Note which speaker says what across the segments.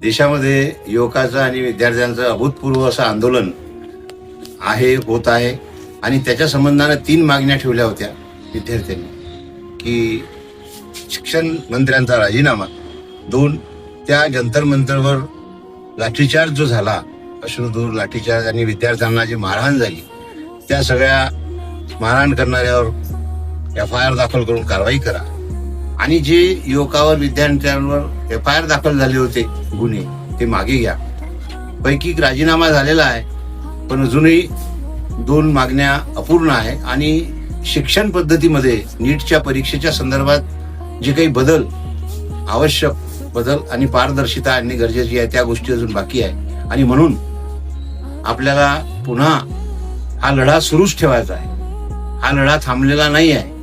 Speaker 1: देशामध्ये युवकाचं आणि विद्यार्थ्यांचं अभूतपूर्व असं आंदोलन होत आहे आणि त्याच्या संबंधानं 3 मागण्या ठेवल्या होत्या विद्यार्थ्यांनी की शिक्षण मंत्र्यांचा राजीनामा, 2 त्या जंतर मंतरवर लाठीचार्ज जो झाला, अश्रुधूर लाठीचार्ज आणि विद्यार्थ्यांना जी मारहाण झाली, त्या सगळ्या मारहाण करणाऱ्यावर FIR दाखल करून कारवाई करा आणि जे युवकावर विद्यार्थ्यांवर FIR दाखल झाले होते गुन्हे ते मागे घ्या. पैकी राजीनामा झालेला आहे पण अजूनही 2 मागण्या अपूर्ण आहे आणि शिक्षण पद्धतीमध्ये नीटच्या परीक्षेच्या संदर्भात जे काही बदल, आवश्यक बदल आणि पारदर्शिता आणणे गरजेची आहे त्या गोष्टी अजून बाकी आहे आणि म्हणून आपल्याला पुन्हा हा लढा सुरूच ठेवायचा आहे. हा लढा थांबलेला नाही आहे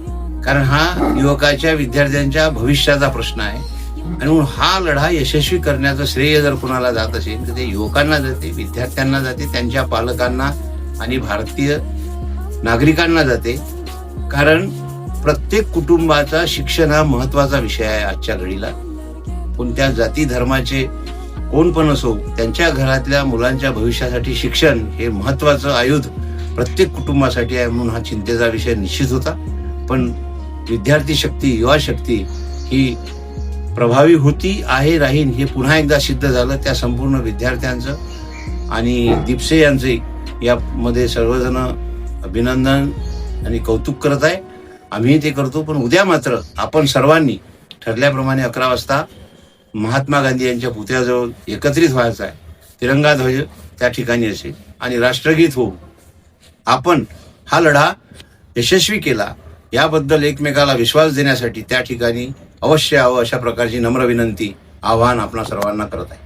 Speaker 1: कारण हा युवकाच्या विद्यार्थ्यांच्या भविष्याचा प्रश्न आहे आणि म्हणून हा लढा यशस्वी करण्याचं श्रेय जर कुणाला जात असेल तर ते युवकांना जाते, विद्यार्थ्यांना जाते, त्यांच्या पालकांना आणि भारतीय नागरिकांना जाते. कारण प्रत्येक कुटुंबाचा शिक्षण हा महत्वाचा विषय आहे आजच्या घडीला. कोणत्या जाती धर्माचे कोण पण असो, त्यांच्या घरातल्या मुलांच्या भविष्यासाठी शिक्षण हे महत्वाचं आयुध प्रत्येक कुटुंबासाठी आहे. म्हणून हा चिंतेचा विषय निश्चित होता. पण विद्यार्थी शक्ती, युवा शक्ती ही प्रभावी होती, आहे, राहीन हे पुन्हा एकदा सिद्ध झालं. त्या संपूर्ण विद्यार्थ्यांचं आणि दीपसे यांचे यामध्ये सर्वजण अभिनंदन आणि कौतुक करत आहे. आम्ही ते करतो. पण उद्या मात्र आपण सर्वांनी ठरल्याप्रमाणे 11 वाजता महात्मा गांधी यांच्या पुतळ्याजवळ एकत्रित व्हायचं आहे. तिरंगा ध्वज त्या ठिकाणी असेल आणि राष्ट्रगीत होऊ आपण हा लढा यशस्वी केला याबद्दल एकमेकाला विश्वास देण्यासाठी त्या ठिकाणी अवश्य यावं अशा प्रकारची नम्र विनंती, आवाहन आपणा सर्वांना करत आहे.